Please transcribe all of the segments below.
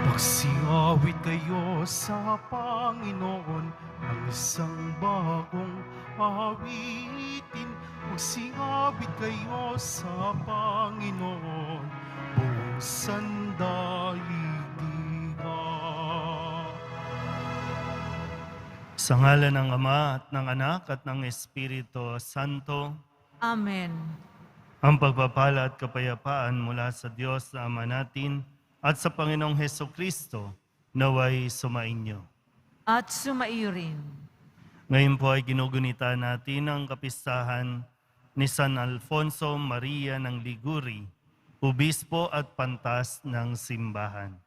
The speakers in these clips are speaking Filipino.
Magsingawit kayo sa Panginoon ng isang bagong awitin. Magsingawit kayo sa Panginoon buong sandaigdigan. Sa ngalan ng Ama at ng Anak at ng Espiritu Santo, Amen. ang pagpapala at kapayapaan mula sa Diyos na Ama natin at sa Panginoong Hesukristo naway sumainyo. At sumaiyo rin. Ngayon po ay ginugunita natin ang kapistahan ni San Alfonso Maria ng Liguri, Obispo at Pantas ng Simbahan.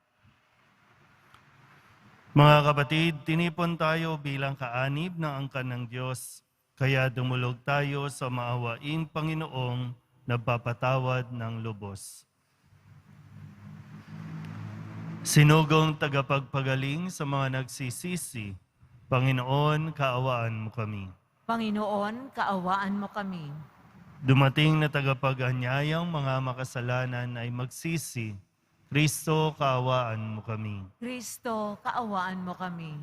Mga kapatid, tinipon tayo bilang kaanib ng angkan ng Diyos, kaya dumulog tayo sa maawaing Panginoong nagpapatawad ng lubos. Sinugong tagapagpagaling sa mga nagsisisi, Panginoon, kaawaan mo kami. Panginoon, kaawaan mo kami. Dumating na tagapag-anyayang mga makasalanan ay magsisi, Kristo, kaawaan mo kami. Kristo, kaawaan mo kami.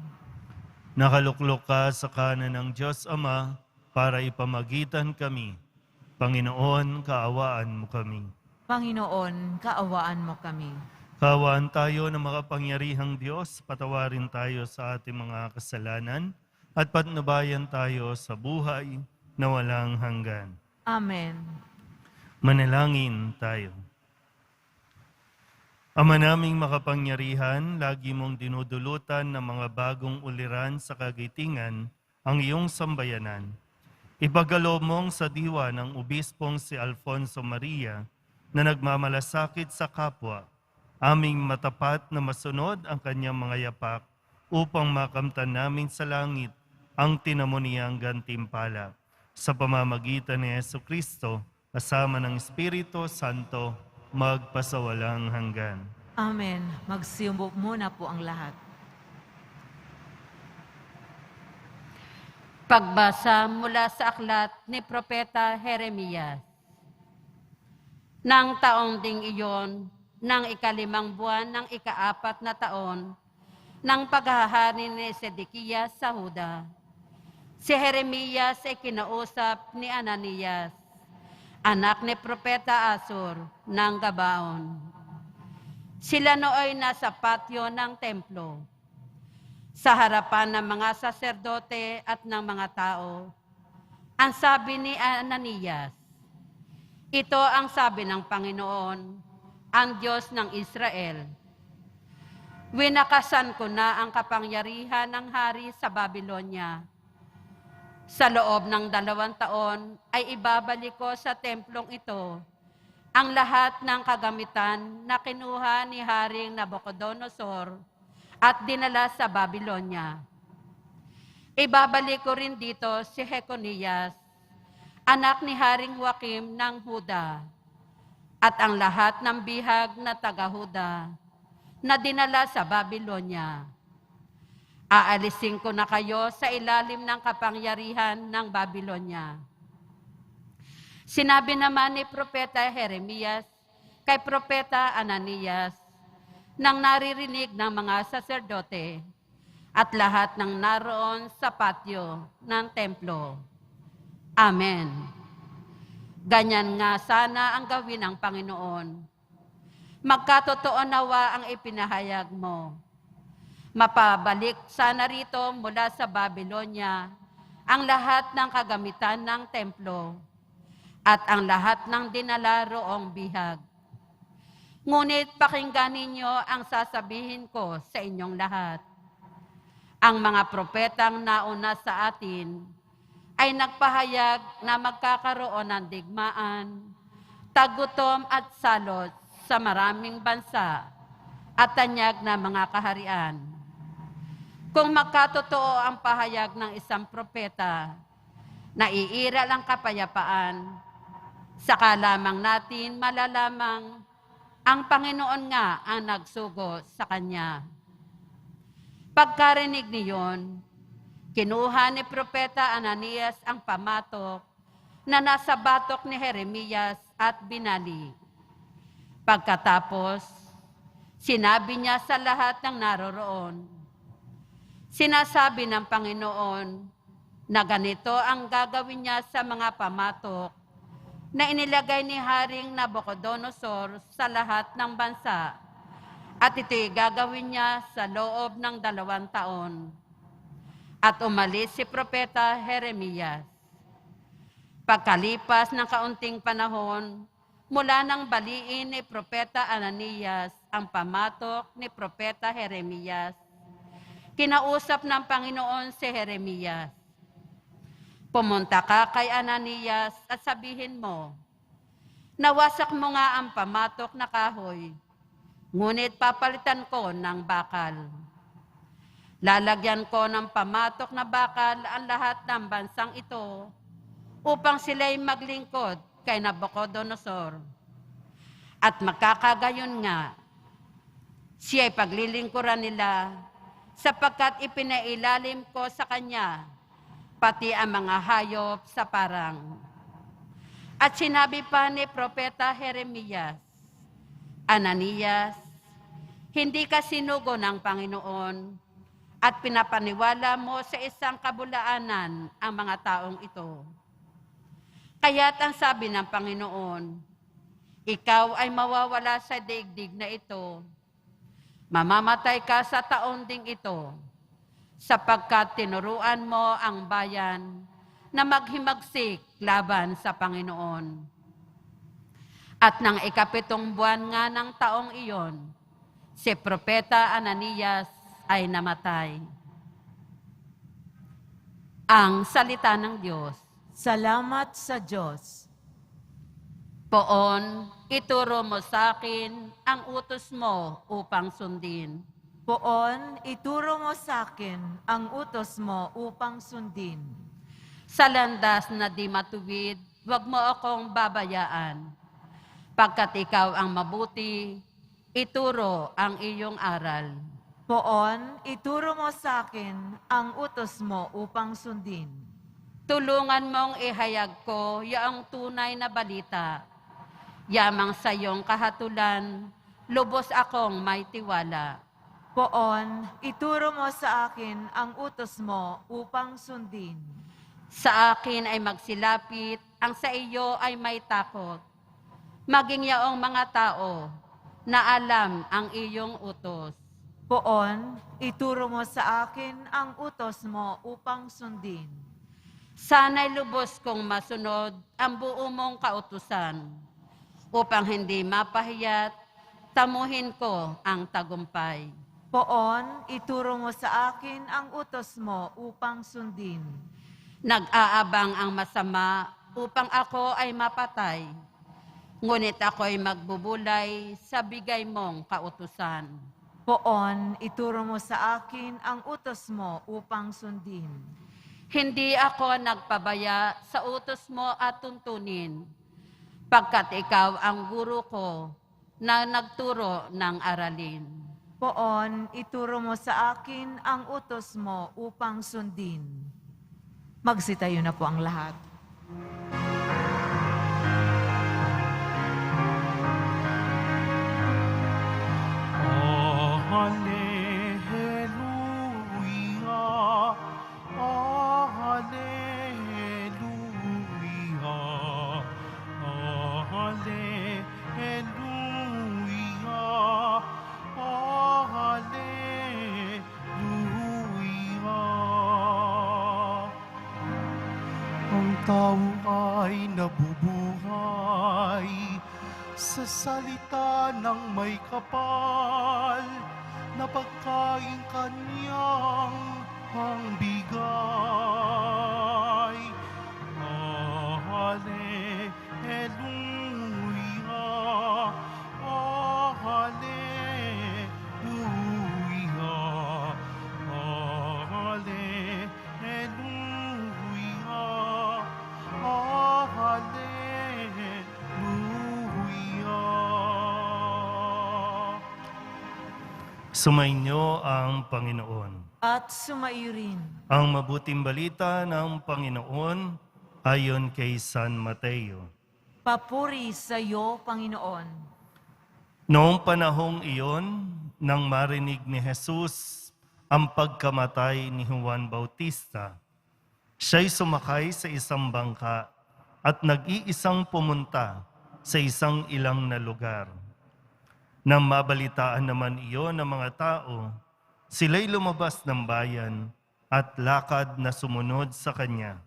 Nakaluklok ka sa kanan ng Diyos Ama para ipamagitan kami. Panginoon, kaawaan mo kami. Panginoon, kaawaan mo kami. Kaawaan tayo ng makapangyarihang Diyos, patawarin tayo sa ating mga kasalanan at patnubayan tayo sa buhay na walang hanggan. Amen. Manalangin tayo. Ama naming makapangyarihan, lagi mong dinudulutan ng mga bagong uliran sa kagitingan ang iyong sambayanan. Ipagkaloob mong sa diwa ng Obispong si Alfonso Maria na nagmamalasakit sa kapwa, aming matapat na masunod ang kanyang mga yapak upang makamtan namin sa langit ang tinamoniyang gantimpala. Sa pamamagitan ni Jesucristo, kasama ng Espiritu Santo, magpasawalang hanggan. Amen. Magsiyumbo muna po ang lahat. Pagbasa mula sa aklat ni Propeta Jeremias. Nang taong ding iyon, ng ikalimang buwan ng ikaapat na taon, ng paghahari ni Sedekias sa Huda, si Jeremias ay kinausap ni Ananias, anak ni Propeta Asur ng Gabaon. Sila nooy nasa patio ng templo, sa harapan ng mga saserdote at ng mga tao. Ang sabi ni Ananias, ito ang sabi ng Panginoon, ang Diyos ng Israel. Winakasan ko na ang kapangyarihan ng hari sa Babylonia. Sa loob ng 2 taon ay ibabalik ko sa templong ito ang lahat ng kagamitan na kinuha ni Haring Nabucodonosor at dinala sa Babylonia. Ibabalik ko rin dito si Jeconias, anak ni Haring Joaquim ng Huda, at ang lahat ng bihag na taga-Huda na dinala sa Babylonia. Aalisin ko na kayo sa ilalim ng kapangyarihan ng Babylonia. Sinabi naman ni Propeta Jeremias kay Propeta Ananias nang naririnig ng mga saserdote at lahat ng naroon sa patio ng templo. Amen. Ganyan nga sana ang gawin ng Panginoon. Magkatotoo nawa ang ipinahayag mo. Mapabalik sana rito mula sa Babylonia ang lahat ng kagamitan ng templo at ang lahat ng dinala roong bihag. Ngunit pakinggan ninyo ang sasabihin ko sa inyong lahat. Ang mga propetang nauna sa atin ay nagpahayag na magkakaroon ng digmaan, tagutom at salot sa maraming bansa at tanyag na mga kaharian. Kung magkatotoo ang pahayag ng isang propeta, naiiral ang kapayapaan, saka lamang natin malalamang ang Panginoon nga ang nagsugo sa kanya. Pagkarinig niyon, kinuha ni Propeta Ananias ang pamatok na nasa batok ni Jeremias at binali. Pagkatapos, Sinabi niya sa lahat ng naroroon. Sinasabi ng Panginoon na ganito ang gagawin niya sa mga pamatok na inilagay ni Haring Nabucodonosor sa lahat ng bansa, at ito'y gagawin niya sa loob ng 2 taon. At umalis si Propeta Jeremias. Pagkalipas ng kaunting panahon, mula nang baliin ni Propeta Ananias ang pamatok ni Propeta Jeremias, kinausap ng Panginoon si Jeremias. Pumunta ka kay Ananias at sabihin mo, nawasak mo nga ang pamatok na kahoy, ngunit papalitan ko ng bakal. Lalagyan ko ng pamatok na bakal ang lahat ng bansang ito upang sila'y maglingkod kay Nabucodonosor. At magkakagayon nga, siya'y paglilingkuran nila sapagkat ipinailalim ko sa kanya pati ang mga hayop sa parang. At sinabi pa ni Propeta Jeremias, Ananias, hindi ka sinugo ng Panginoon at pinapaniwala mo sa isang kabulaanan ang mga taong ito. Kaya't ang sabi ng Panginoon, ikaw ay mawawala sa daigdig na ito. Mamamatay ka sa taon ding ito, sapagkat tinuruan mo ang bayan na maghimagsik laban sa Panginoon. At nang 7 buwan nga ng taong iyon, si Propeta Ananias ay namatay. Ang salita ng Diyos. Salamat sa Diyos. Poon, ituro mo sa akin ang utos mo upang sundin. Poon, ituro mo sa akin ang utos mo upang sundin. Sa landas na di matuwid, huwag mo akong babayaan. Pagkat ikaw ang mabuti, ituro ang iyong aral. Poon, ituro mo sa akin ang utos mo upang sundin. Tulungan mong ihayag ko yaong tunay na balita. Yamang sa iyong kahatulan, lubos akong may tiwala. Poon, ituro mo sa akin ang utos mo upang sundin. Sa akin ay magsilapit, ang sa iyo ay may takot. Maging yaong mga tao na alam ang iyong utos. Poon, ituro mo sa akin ang utos mo upang sundin. Sana'y lubos kong masunod ang buo mong kautusan, upang hindi mapahiyat, tamuhin ko ang tagumpay. Poon, ituro mo sa akin ang utos mo upang sundin. Nag-aabang ang masama upang ako ay mapatay, ngunit ako'y magbubulay sa bigay mong kautusan. Poon, ituro mo sa akin ang utos mo upang sundin. Hindi ako nagpabaya sa utos mo at tuntunin, pagkat ikaw ang guro ko na nagturo ng aralin. Poon, ituro mo sa akin ang utos mo upang sundin. Magsitayo na po ang lahat. Hallelujah, hallelujah, hallelujah, hallelujah. Ang tao ay nabubuhay sa salita ng may kapal na pagkain kanyang hangbigay. Hallelujah, hallelujah, hallelujah, hallelujah. Sumainyo ang Panginoon. At sumaiyo rin. Ang mabuting balita ng Panginoon ayon kay San Mateo. Papuri sa iyo, Panginoon. Noong panahong iyon, nang marinig ni Jesus ang pagkamatay ni Juan Bautista, siya'y sumakay sa isang bangka at nag-iisang pumunta sa isang ilang na lugar. Nang mabalitaan naman iyon ng mga tao, sila'y lumabas ng bayan at lakad na sumunod sa kanya.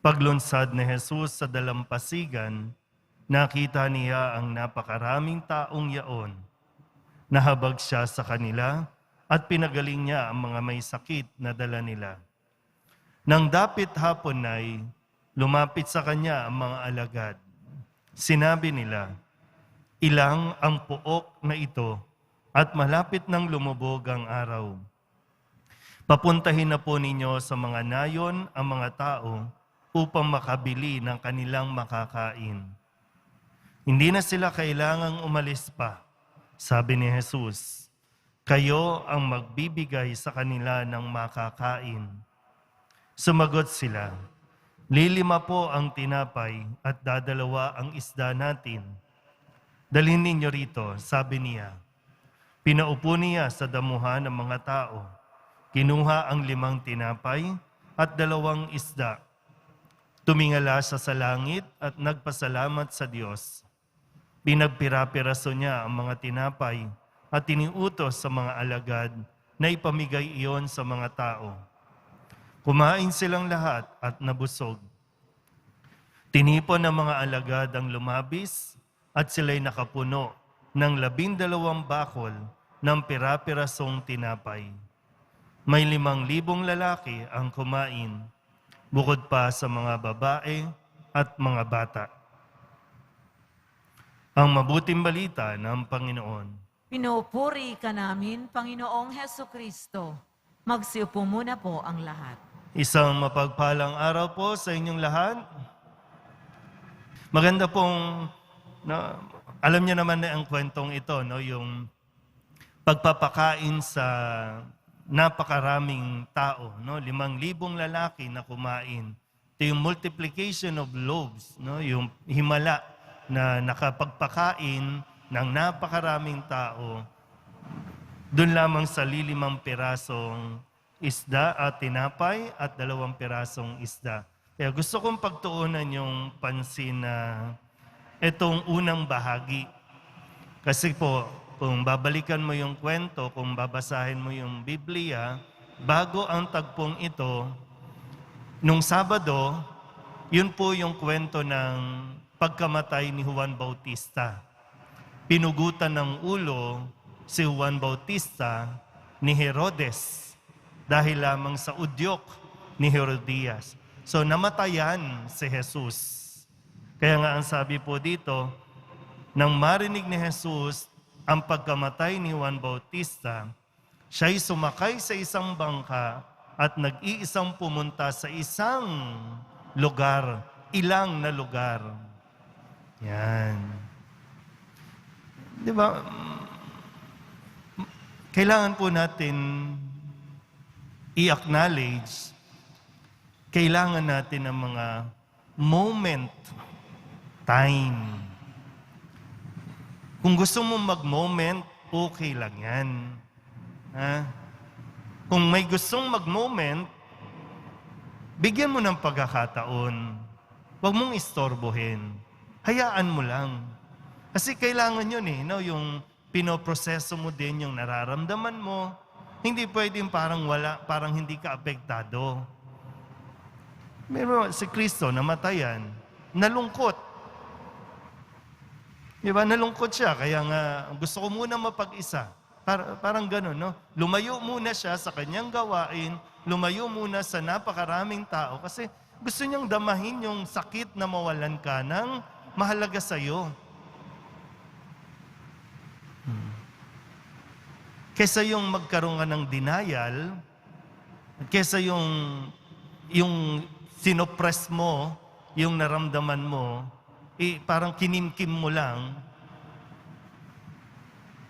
Paglunsad ni Jesus sa dalampasigan, nakita niya ang napakaraming taong yaon. Nahabag siya sa kanila at pinagaling niya ang mga may sakit na dala nila. Nang dapit hapon ay lumapit sa kanya ang mga alagad. Sinabi nila, "Ilang ang puok na ito at malapit nang lumubog ang araw. Papuntahin na po ninyo sa mga nayon ang mga tao upang makabili ng kanilang makakain." Hindi na sila kailangang umalis pa. Sabi ni Jesus, "Kayo ang magbibigay sa kanila ng makakain." Sumagot sila, "Lilima po ang tinapay at dadalawa ang isda natin." "Dalhin ninyo rito," sabi niya. Pinaupo niya sa damuhan ng mga tao. Kinuha ang 5 tinapay at 2 isda. Tumingala siya sa langit at nagpasalamat sa Diyos. Pinagpira-piraso niya ang mga tinapay at tiniutos sa mga alagad na ipamigay iyon sa mga tao. Kumain silang lahat at nabusog. Tinipon ng mga alagad ang lumabis at sila'y nakapuno ng 12 bakol ng pira-pirasong tinapay. May 5,000 lalaki ang kumain, bukod pa sa mga babae at mga bata. Ang mabuting balita ng Panginoon. Pinupuri ka namin, Panginoong Heso Kristo. Magsiupo muna po ang lahat. Isang mapagpalang araw po sa inyong lahat. Maganda pong, alam niyo naman na ang kwentong ito, yung pagpapakain sa napakaraming tao, 5,000 lalaki na kumain. Ito yung multiplication of loaves, yung himala na nakapagpakain ng napakaraming tao doon lamang sa 5 pirasong isda at tinapay at 2 pirasong isda. Kaya gusto kong pagtuunan yung pansin na itong unang bahagi. Kasi po, kung babalikan mo yung kwento, kung babasahin mo yung Biblia, bago ang tagpong ito, nung Sabado, yun po yung kwento ng pagkamatay ni Juan Bautista. Pinugutan ng ulo si Juan Bautista ni Herodes dahil lamang sa udyok ni Herodias. So namatayan si Jesus. Kaya nga ang sabi po dito, nang marinig ni Jesus ang pagkamatay ni Juan Bautista, siya'y sumakay sa isang bangka at nag-iisang pumunta sa isang lugar, ilang na lugar. Yan. Di ba? Kailangan po natin i-acknowledge, kailangan natin ng mga moment, time. Kung gusto mo mag-moment, okay lang yan. Ha? Kung may gustong mag-moment, bigyan mo ng pagkakataon. Huwag mong istorbohin. Hayaan mo lang. Kasi kailangan yun yung pinoproseso mo din yung nararamdaman mo. Hindi pwedeng parang wala, parang hindi ka apektado. Meron si Kristo, namatayan, nalungkot. Diba? Nalungkot siya, kaya nga gusto ko muna mapag-isa. Parang gano'n, Lumayo muna siya sa kanyang gawain, lumayo muna sa napakaraming tao kasi gusto niyang damahin yung sakit na mawalan ka ng mahalaga sa'yo. Kesa yung magkaroon ka ng denial, kesa yung sinopress mo, yung naramdaman mo, parang kinimkim mo lang.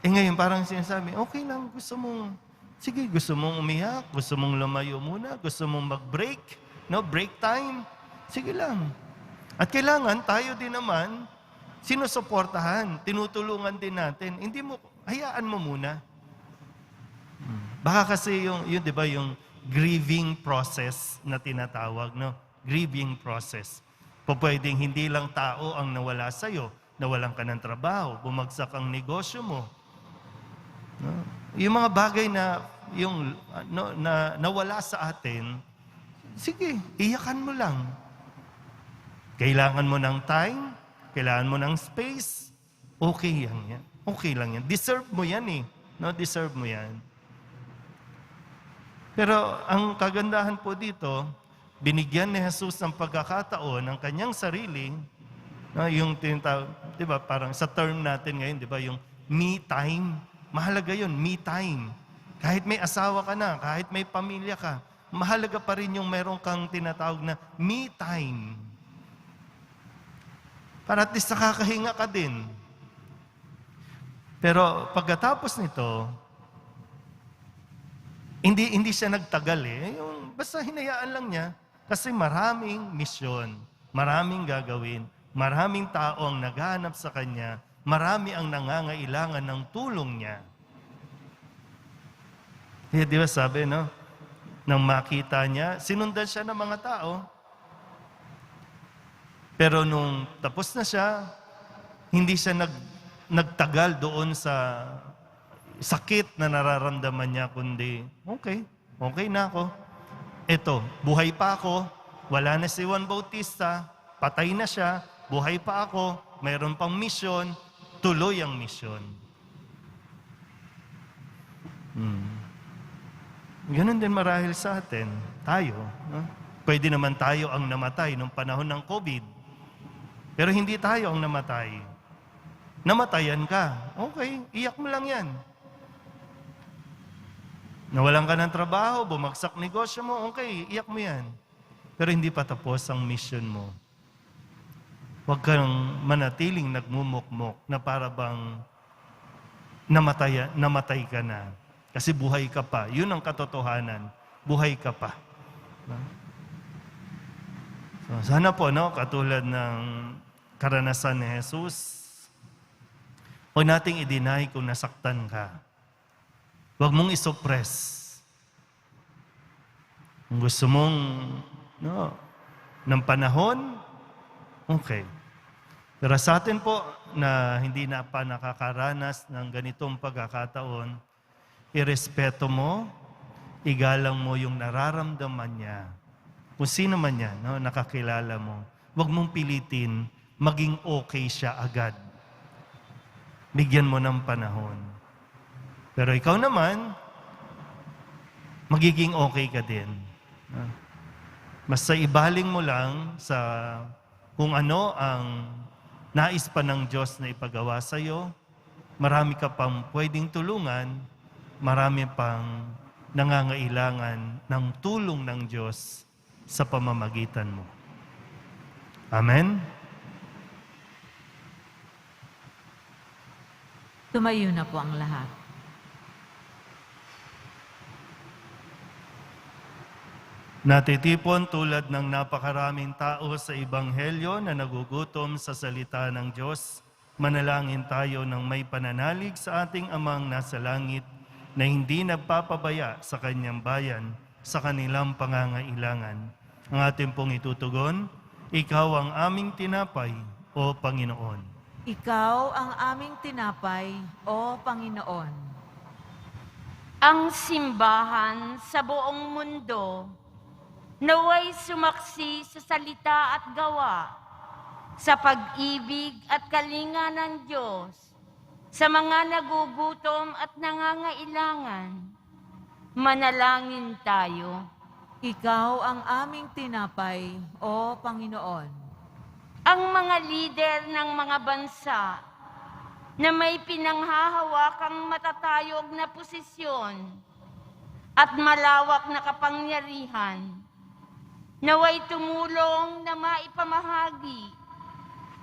Ngayon parang sinasabi, okay lang, gusto mong umiyak, gusto mong lumayo muna, gusto mong mag-break, break time, sige lang. At kailangan tayo din naman, sinusuportahan, tinutulungan din natin. Hindi mo, hayaan mo muna. Baka kasi yung 'di ba, yung grieving process na tinatawag, no? Grieving process. Pwedeng hindi lang tao ang nawala sa'yo, nawalan ka ng trabaho, bumagsak ang negosyo mo. No? Yung mga bagay na yung na nawala sa atin, sige, iyakan mo lang. Kailangan mo ng time, kailangan mo ng space, okay yan. Okay lang yan. Deserve mo yan eh. No, deserve mo yan. Pero ang kagandahan po dito, binigyan ni Jesus ng pagkakataon ng kanyang sarili, no, yung tinatawag, 'di ba, parang sa term natin ngayon, 'di ba, yung me time. Mahalaga 'yun, me time. Kahit may asawa ka na, kahit may pamilya ka, mahalaga pa rin yung meron kang tinatawag na me time. Para at least nakakahinga ka din. Pero pagkatapos nito, hindi siya nagtagal eh. Yung, basta hinayaan lang niya. Kasi maraming misyon, maraming gagawin, maraming tao ang naghahanap sa kanya, marami ang nangangailangan ng tulong niya. Kaya di ba sabi, no? Nang makita niya, sinundan siya ng mga tao. Pero nung tapos na siya, hindi siya nagtagal doon sa sakit na nararamdaman niya, kundi, okay na ako. Ito, buhay pa ako, wala na si Juan Bautista, patay na siya, buhay pa ako, mayroon pang misyon, tuloy ang misyon. Ganon din marahil sa atin, tayo. No? Pwede naman tayo ang namatay nung panahon ng COVID. Pero hindi tayo ang namatay. Namatayan ka. Okay, iyak mo lang yan. Nawalan ka ng trabaho, bumagsak negosyo mo, okay, iyak mo yan. Pero hindi pa tapos ang mission mo. Huwag kang manatiling nagmumukmok na para bang namatay ka na. Kasi buhay ka pa. Yun ang katotohanan. Buhay ka pa. So, sana po, no, katulad ng karanasan ni Jesus, huwag nating i-deny kung nasaktan ka. Huwag mong isuppress. Kung gusto mong ng panahon, okay. Pero sa atin po na hindi na pa nakakaranas ng ganitong pagkakataon, irespeto mo, igalang mo yung nararamdaman niya. Kung sino man yan, no, nakakilala mo, huwag mong pilitin maging okay siya agad. Bigyan mo ng panahon. Pero ikaw naman, magiging okay ka din. Basta ibaling mo lang sa kung ano ang nais pa ng Diyos na ipagawa sa iyo. Marami ka pang pwedeng tulungan, marami pang nangangailangan ng tulong ng Diyos sa pamamagitan mo. Amen? Tumayo na po ang lahat. Natitipon tulad ng napakaraming tao sa Ebanghelyo na nagugutom sa salita ng Diyos, manalangin tayo ng may pananalig sa ating Amang nasa langit na hindi nagpapabaya sa kanyang bayan sa kanilang pangangailangan. Ang ating pong itutugon, Ikaw ang aming tinapay, O Panginoon. Ikaw ang aming tinapay, O Panginoon. Ang simbahan sa buong mundo naway sumaksi sa salita at gawa, sa pag-ibig at kalinga ng Diyos, sa mga nagugutom at nangangailangan. Manalangin tayo. Ikaw ang aming tinapay, O Panginoon. Ang mga lider ng mga bansa na may pinanghahawakang matatayog na posisyon at malawak na kapangyarihan, naway tumulong na maipamahagi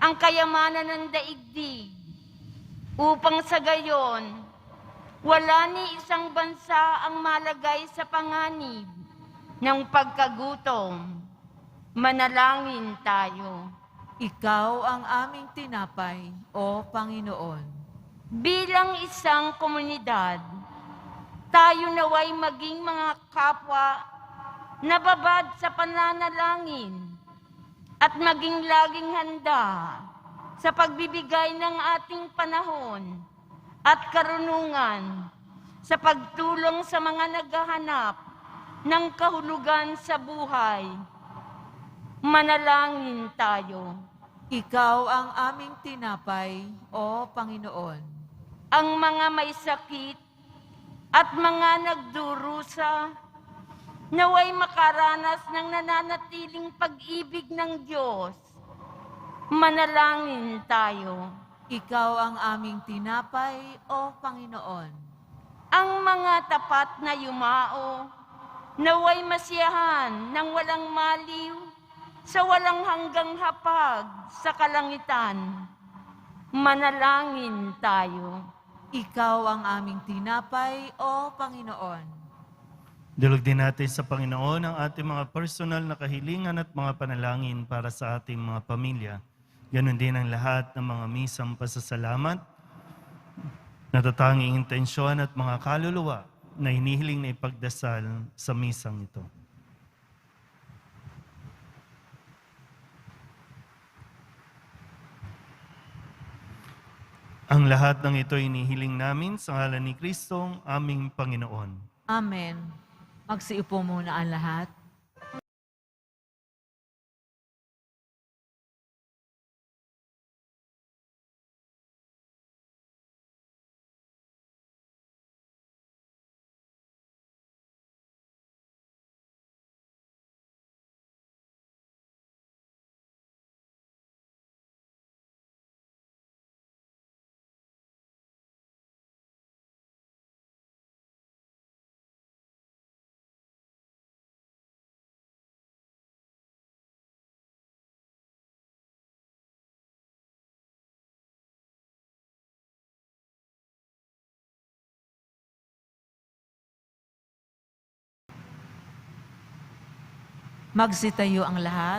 ang kayamanan ng daigdig upang sa gayon, wala ni isang bansa ang malagay sa panganib ng pagkagutom. Manalangin tayo. Ikaw ang aming tinapay, O Panginoon. Bilang isang komunidad, tayo naway maging mga kapwa na babad sa pananalangin at maging laging handa sa pagbibigay ng ating panahon at karunungan sa pagtulong sa mga naghahanap ng kahulugan sa buhay. Manalangin tayo. Ikaw ang aming tinapay, O Panginoon. Ang mga may sakit at mga nagdurusa, naway makaranas ng nananatiling pag-ibig ng Diyos. Manalangin tayo. Ikaw ang aming tinapay, O Panginoon. Ang mga tapat na yumao, naway masiyahan ng walang maliw, sa walang hanggang hapag sa kalangitan. Manalangin tayo. Ikaw ang aming tinapay, O Panginoon. Dilog din natin sa Panginoon ang ating mga personal na kahilingan at mga panalangin para sa ating mga pamilya. Ganon din ang lahat ng mga misang pasasalamat, natatanging intensyon at mga kaluluwa na hinihiling na ipagdasal sa misang ito. Ang lahat ng ito inihiling namin sa ngalan ni Kristong aming Panginoon. Amen. Magsiupo muna ang lahat. Magsitayo ang lahat.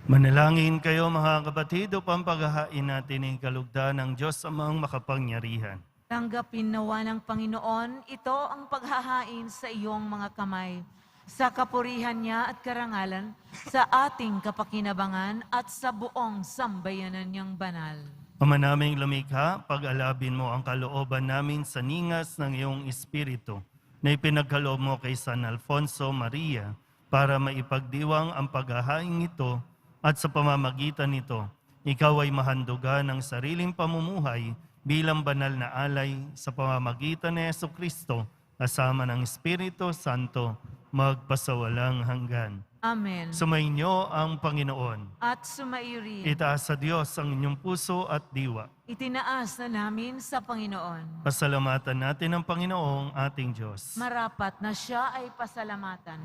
Manalangin kayo mga kapatid upang paghahain natin ang kalugdan ng Diyos amang makapangyarihan. Tanggapin nawa ng Panginoon ito ang paghahain sa iyong mga kamay, sa kapurihan niya at karangalan, sa ating kapakinabangan at sa buong sambayanan niyang banal. Ama naming lumikha, pag-alabin mo ang kalooban namin sa ningas ng iyong Espiritu na ipinagkaloob mo kay San Alfonso Maria para maipagdiwang ang paghahain ito at sa pamamagitan nito, ikaw ay mahandugan ng sariling pamumuhay bilang banal na alay sa pamamagitan ni Jesucristo kasama ng Espiritu Santo magpasawalang hanggan. Amen. Sumainyo ang Panginoon. At sumairi, Itaas sa Diyos ang inyong puso at diwa. itinaas na namin sa Panginoon. Pasalamatan natin ang Panginoong ating Diyos. Marapat na siya ay pasalamatan.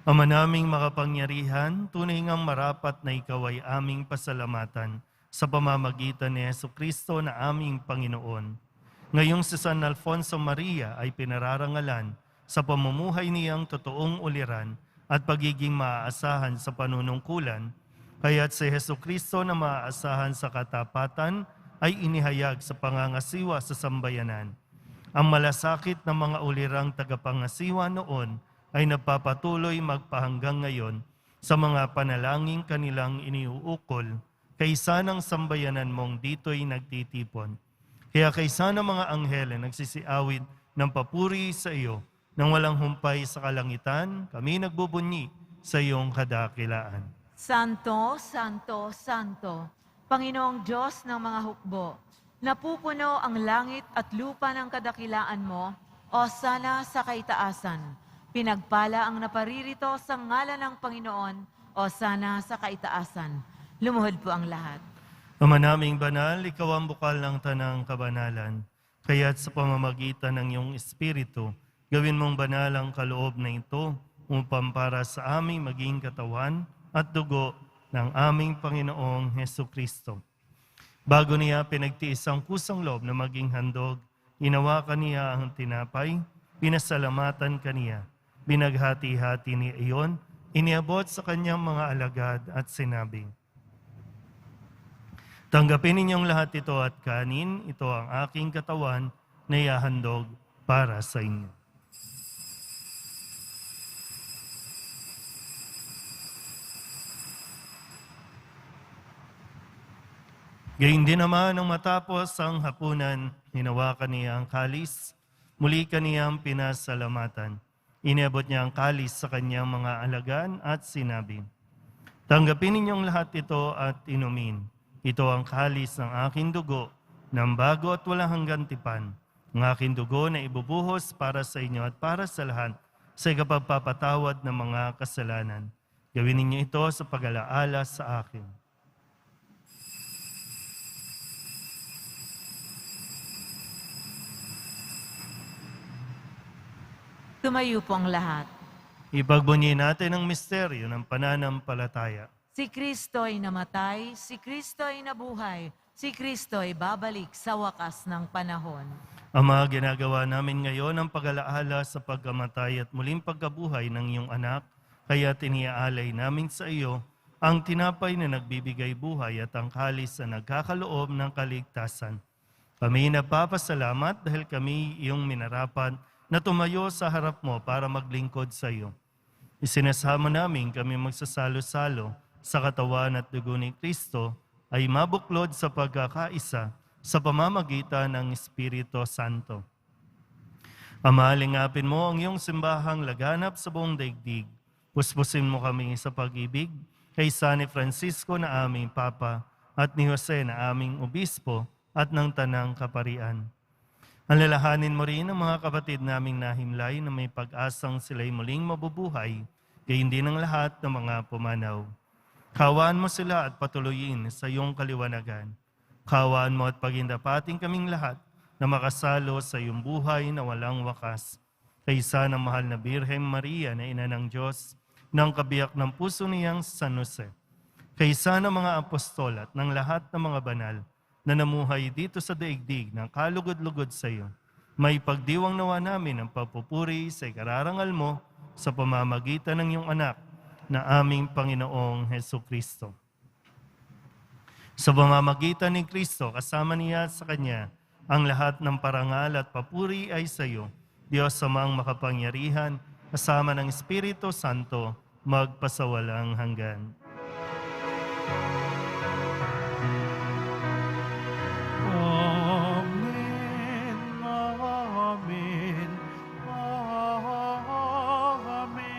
Ama naming makapangyarihan, tunay ngang marapat na ikaw ay aming pasalamatan sa pamamagitan ni Jesucristo na aming Panginoon. Ngayong si San Alfonso Maria ay pinararangalan sa pamumuhay niyang totoong uliran at pagiging maaasahan sa panunungkulan, kaya't si Jesucristo na maaasahan sa katapatan ay inihayag sa pangangasiwa sa sambayanan. Ang malasakit ng mga ulirang tagapangasiwa noon ay nagpapatuloy magpahanggang ngayon sa mga panalangin kanilang iniuukol kaysa ng sambayanan mong dito'y nagtitipon. Kaya kaysa ng mga anghel na nagsisiawit ng papuri sa iyo, nang walang humpay sa kalangitan, kami nagbubunyi sa iyong kadakilaan. Santo, Santo, Santo, Panginoong Diyos ng mga hukbo, napupuno ang langit at lupa ng kadakilaan mo, o sana sa kaitaasan. Pinagpala ang naparirito sa ngalan ng Panginoon, o sana sa kaitaasan. Lumuhod po ang lahat. Ama naming banal, ikaw ang bukal ng tanang kabanalan, kaya't sa pamamagitan ng iyong Espiritu, gawin mong banal ang kaloob na ito upang para sa aming maging katawan at dugo ng aming Panginoong Hesukristo. Bago niya pinagtiis ang kusang loob na maging handog, inawakan niya ang tinapay, pinasalamatan kaniya, binaghati-hati niya iyon iniabot sa kanyang mga alagad at sinabi, "Tanggapin ninyong lahat ito at kanin, ito ang aking katawan na ihahandog para sa inyo." Gayun din naman nang matapos ang hapunan, hinawakan niya ang kalis, muli kaniyang pinasalamatan. Iniabot niya ang kalis sa kanyang mga alagan at sinabi, "Tanggapin ninyong lahat ito at inumin. Ito ang kalis ng aking dugo, ng bago at walang hanggang tipan. Ang aking dugo na ibubuhos para sa inyo at para sa lahat sa ikapagpapatawad ng mga kasalanan. Gawin ninyo ito sa pag-alaala sa akin." Tumayo po ang lahat. Ipagbunyi natin ang misteryo ng pananampalataya. Si Kristo ay namatay, si Kristo ay nabuhay, si Kristo ay babalik sa wakas ng panahon. Ama, ginagawa namin ngayon ang pag-alaala sa pagkamatay at muling pagkabuhay ng iyong anak, kaya tiniaalay namin sa iyo ang tinapay na nagbibigay buhay at ang kalis na nagkakaloob ng kaligtasan. Kami nagpapasalamat dahil kami iyong minarapat na tumayo sa harap mo para maglingkod sa iyo. Isinasama namin kami magsasalo-salo sa katawan at dugo ni Kristo ay mabuklod sa pagkakaisa sa pamamagitan ng Espiritu Santo. Ama, lingapin mo ang iyong simbahang laganap sa buong daigdig. Puspusin mo kami sa pag-ibig kay San Francisco na aming Papa at ni Jose na aming Obispo at ng Tanang Kaparian. Alalahanin mo rin ang mga kapatid naming nahimlay na may pag-asang sila'y muling mabubuhay, gayon din ang lahat ng mga pumanaw. Kawaan mo sila at patuloyin sa iyong kaliwanagan. Kawaan mo at pagindapating kaming lahat na makasalo sa iyong buhay na walang wakas. Kaysa ng mahal na Birheng Maria na ina ng Diyos, ng kabiyak ng puso niyang San Jose. Kaysa ng mga apostol at ng lahat ng mga banal na namuhay dito sa daigdig ng kalugod-lugod sa iyo, may pagdiwang nawa namin ang papupuri sa ikararangal mo sa pamamagitan ng iyong anak na aming Panginoong Hesukristo. Sa pamamagitan ni Kristo, kasama niya sa Kanya, ang lahat ng parangal at papuri ay sa iyo, Diyos Amang makapangyarihan, kasama ng Espiritu Santo, magpasawalang hanggan. Amen, amen, amen.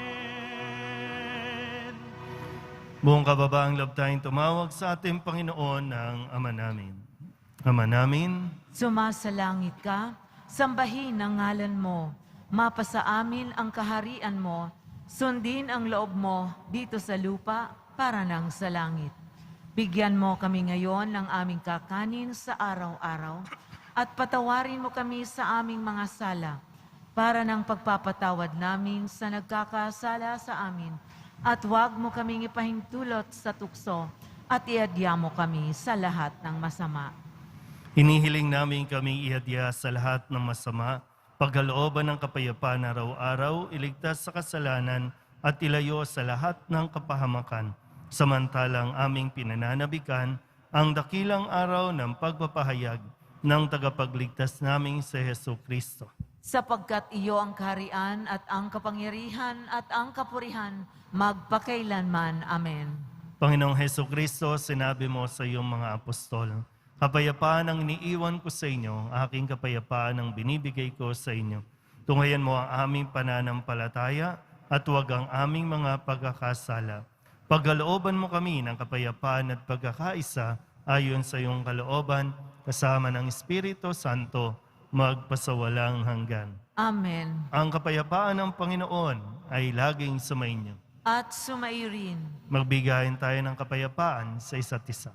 Buong kababaang loob tayong tumawag sa ating Panginoon ng Ama namin. Ama namin, Sumasalangit ka, sambahin ang ngalan mo, mapasa amin ang kaharian mo, sundin ang loob mo dito sa lupa para nang sa langit. Bigyan mo kami ngayon ng aming kakanin sa araw-araw at patawarin mo kami sa aming mga sala para ng pagpapatawad namin sa nagkakasala sa amin at huwag mo kaming ipahintulot sa tukso at iadya mo kami sa lahat ng masama. hinihiling namin kaming ihadya sa lahat ng masama, pagkalooban ng kapayapaan araw-araw, iligtas sa kasalanan at ilayo sa lahat ng kapahamakan. Samantalang aming pinananabikan ang dakilang araw ng pagpapahayag ng tagapagligtas naming si Hesukristo. Sapagkat iyo ang kaharian at ang kapangyarihan at ang kapurihan magpakailanman. Amen. Panginoong Hesukristo, sinabi mo sa iyong mga apostol, "Kapayapaan ang iniiwan ko sa inyo, aking kapayapaan ang binibigay ko sa inyo. Tunghayan mo ang aming pananampalataya at huwag ang aming mga pagkakasala. Pagkalooban mo kami ng kapayapaan at pagkakaisa ayon sa iyong kalooban, kasama ng Espiritu Santo, magpasawalang hanggan." Amen. Ang kapayapaan ng Panginoon ay laging sumainyo. At sumaiyo rin. Magbigayin tayo ng kapayapaan sa isa't isa.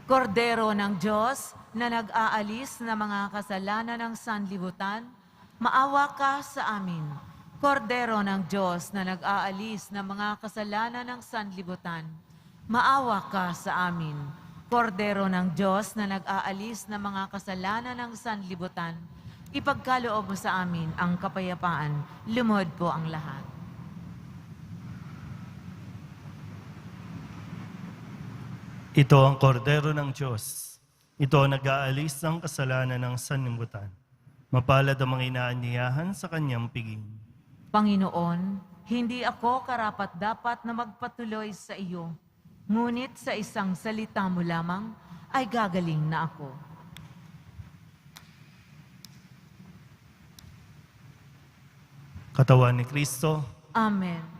Kordero ng Diyos na nag-aalis ng mga kasalanan ng sanlibutan, maawa ka sa amin. Kordero ng Diyos na nag-aalis ng mga kasalanan ng sanlibutan, maawa ka sa amin. Kordero ng Diyos na nag-aalis ng mga kasalanan ng sanlibutan, ipagkaloob mo sa amin ang kapayapaan. Lumuhod po ang lahat. Ito ang kordero ng Diyos. Ito ang nag-aalis ng kasalanan ng sanlibutan. Mapalad ang mga inaanyayahan sa kanyang piging. Panginoon, hindi ako karapat-dapat na magpatuloy sa iyo, ngunit sa isang salita mo lamang ay gagaling na ako. Katawan ni Kristo, Amen.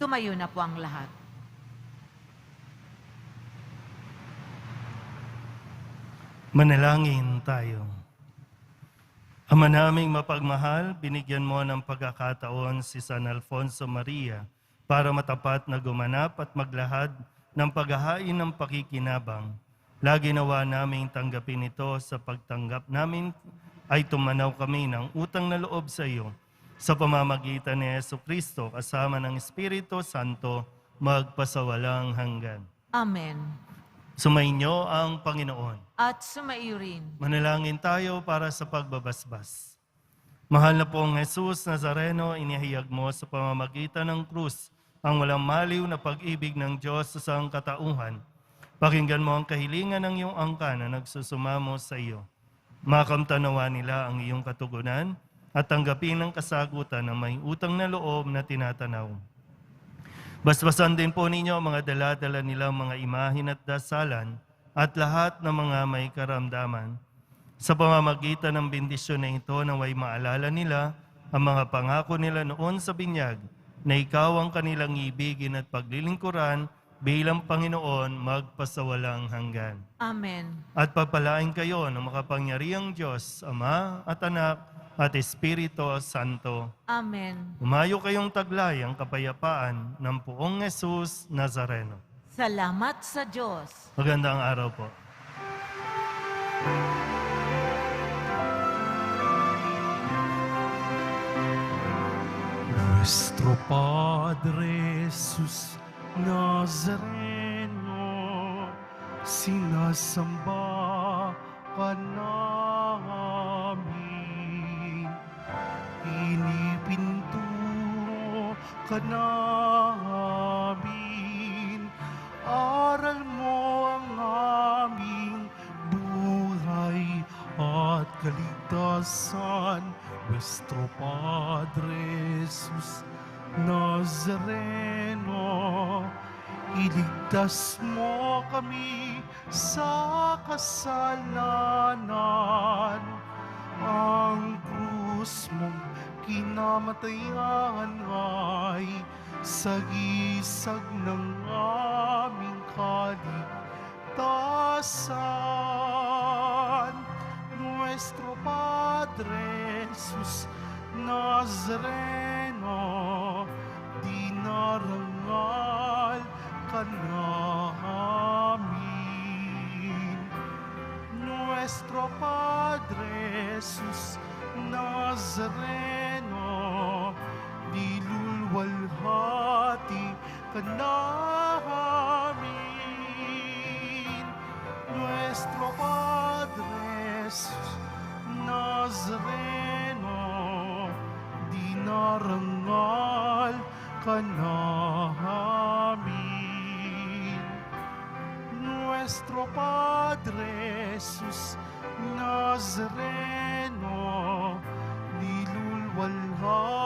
Tumayo na po ang lahat. manalangin tayo. Ama naming mapagmahal, binigyan mo ng pagkakataon si San Alfonso Maria para matapat na gumanap at maglahad ng paghahain ng pakikinabang. Lagi nawa naming tanggapin ito sa pagtanggap namin ay tumanaw kami ng utang na loob sa iyo. Sa pamamagitan ni Jesucristo kasama ng Espiritu Santo, magpasawalang hanggan. Amen. Sumainyo ang Panginoon. At sumaiyo rin. Manalangin tayo para sa pagbabasbas. Mahal na pong Jesus Nazareno, inihayag mo sa pamamagitan ng krus ang walang maliw na pag-ibig ng Diyos sa sangkatauhan. Pakinggan mo ang kahilingan ng iyong angkan na nagsusumamo sa iyo. Makamtanawa nila ang iyong katugunan at tanggapin ang kasagutan ng may utang na loob na tinatanaw. Basbasan din po ninyo ang mga dala-dala nilang mga imahin at dasalan at lahat ng mga may karamdaman. Sa pamamagitan ng bendisyon na ito, naway maalala nila ang mga pangako nila noon sa binyag na ikaw ang kanilang ibigin at paglilingkuran bilang Panginoon magpasawalang hanggan. Amen. At papalain kayo ng makapangyarihang Diyos, Ama at Anak at Espiritu Santo. Amen. Umayo kayong taglay ang kapayapaan ng Poong Jesus Nazareno. Salamat sa Diyos. Magandang araw po. Nuestro Padre Jesus Nazareno, sinasamba ka namin, pinipinto ka namin, aral mo ang aming buhay at kaligtasan. Nuestro Padre Jesus Nazareno, iligtas mo kami sa kasalanan. Ang krus mong kinamatayan ay sagisag ng aming kaligtasan. Nuestro Padre Jesus Nazareno, dinarangal ka namin. Nuestro Padre Jesus Nazareno, dilulwalhati ka namin. Nuestro Padre Jesus Nazareno, dinarangal ka namin. Nuestro Padre Jesus Nazareno, nilulwalhati